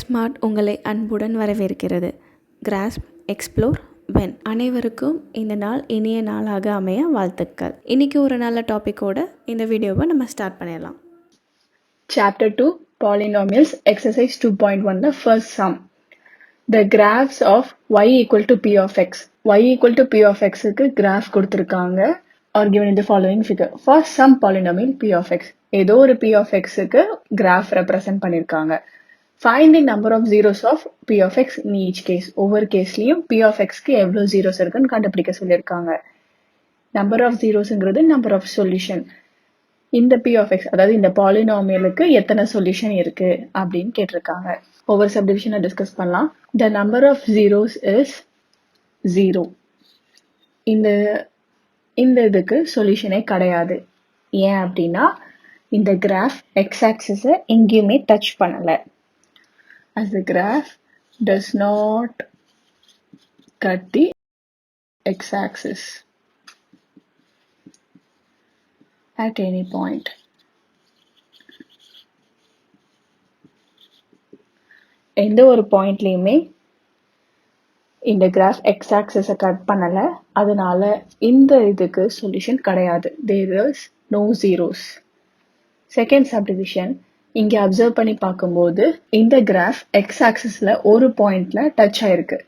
Smart உங்களை அன்புடன் வரவேற்கிறது. Grass, explore, when. அனைவருக்கும் இந்த நாள் இனிய நாளாக அமைய வாழ்த்துக்கள். இன்றைக்கி ஒரு நல்ல டாப்பிக்கோட இந்த வீடியோவை நம்ம ஸ்டார்ட் பண்ணிடலாம். Chapter 2 Polynomials Exercise 2.1 the first sum. The graphs of y equal to p of x. y equal to p of x க்கு graph கொடுத்திருக்காங்க or given in the following figure. For some polynomial p of x. ஏதோ ஒரு p of x க்கு graph represent பண்ணிருக்காங்க. Find the number of zeros of p of x in each case. ஒவ்வொரு கேஸ்லயும் p of x க்கு எவ்வளவு zeros இருக்குன்னு கண்டுபிடிக்க சொல்லியிருக்காங்க. Number of zerosங்கிறது number of solution. இந்த p of x அதாவது இந்த பாலினாமியலுக்கு எத்தனை சொல்யூஷன் இருக்கு அப்படின்னு கேட்டிருக்காங்க. ஒவ்வொரு சப்டிவிஷனை டிஸ்கஸ் பண்ணலாம். The number of zeros is 0. இந்த இதுக்கு சொல்யூஷனே கிடையாது. ஏன் அப்படின்னா இந்த கிராஃப் x axis எங்கேயுமே டச் பண்ணல. As the graph does not cut the x axis at any point. எந்த ஒரு பாயிண்ட்லயுமே இந்த கிராஃப் x axis கட் பண்ணல. அதனால இந்த இதுக்கு சொல்யூஷன் கிடையாது. There is no zeros. Second subdivision, இங்க அப்சர்வ் பண்ணி பார்க்கும்போது இந்த கிராஃப் x axisல ஒரு பாயிண்ட்ல டச் ஆயிருக்கு.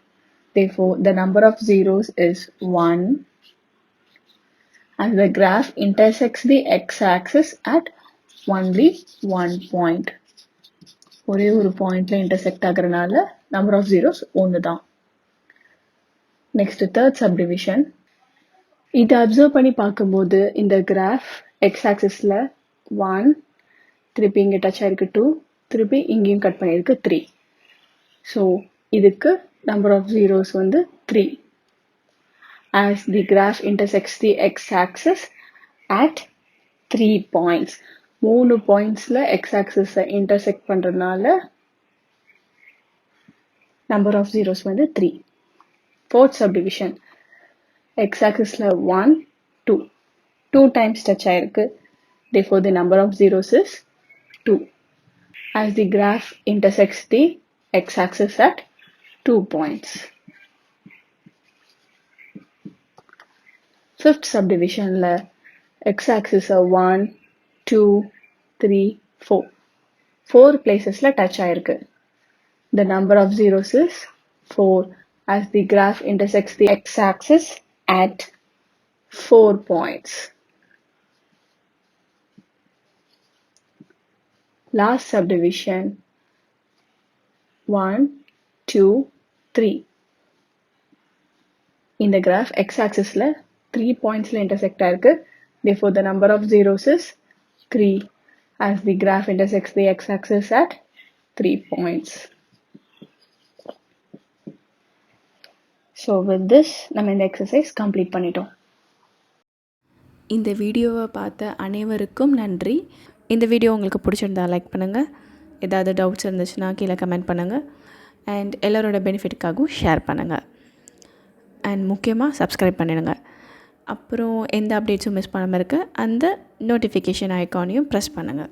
Therefore, the number of zeros is 1. And the graph intersects the x-axis at only one point. ஒரே ஒரு பாயிண்ட்ல intersect ஆகுறனால number of zeros ஒன்று தான். Next, third subdivision. இதை அப்சர்வ் பண்ணி பார்க்கும்போது இந்த கிராஃப் x-axisல 1, திருப்பி இங்கே டச் ஆயிருக்கு 2, திருப்பி இங்கேயும் கட் பண்ணியிருக்கு 3. ஸோ இதுக்கு number of zeros வந்து 3. As the graph intersects the x-axis at 3 points. 3 pointsல x-axis intersect பண்றதுனால number of zeros வந்து 3. Fourth subdivision. x-axisல 1, 2. 2 times touch ஆயிருக்கு. Therefore, the number of zeros is 2. As the graph intersects the x-axis at 2 points. Fifth subdivision la x-axis 1, 2, 3, 4. 4 places la touch ஆயிருக்கு. The number of zeros is 4 as the graph intersects the x-axis at 4 points. Last subdivision 1, 2, 3. In the graph x-axis la 3 points la intersect ஆயிருக்கு. Therefore, the number of zeros is 3 as the graph intersects the x-axis at 3 points. So with this, நம்ம இந்த exercise complete பண்ணிட்டோம். இந்த வீடியோவை பார்த்த அனைவருக்கும் நன்றி. இந்த வீடியோ உங்களுக்கு பிடிச்சிருந்தா லைக் பண்ணுங்கள். ஏதாவது டவுட்ஸ் இருந்துச்சுன்னா கீழே கமெண்ட் பண்ணுங்கள். அண்ட் எல்லோரோட பெனிஃபிட்டுக்காகவும் ஷேர் பண்ணுங்கள். அண்ட் முக்கியமாக சப்ஸ்கிரைப் பண்ணிடுங்க. அப்புறம் எந்த அப்டேட்ஸும் மிஸ் பண்ணாமல் இருக்க அந்த நோட்டிஃபிகேஷன் ஐக்கானையும் ப்ரெஸ் பண்ணுங்கள்.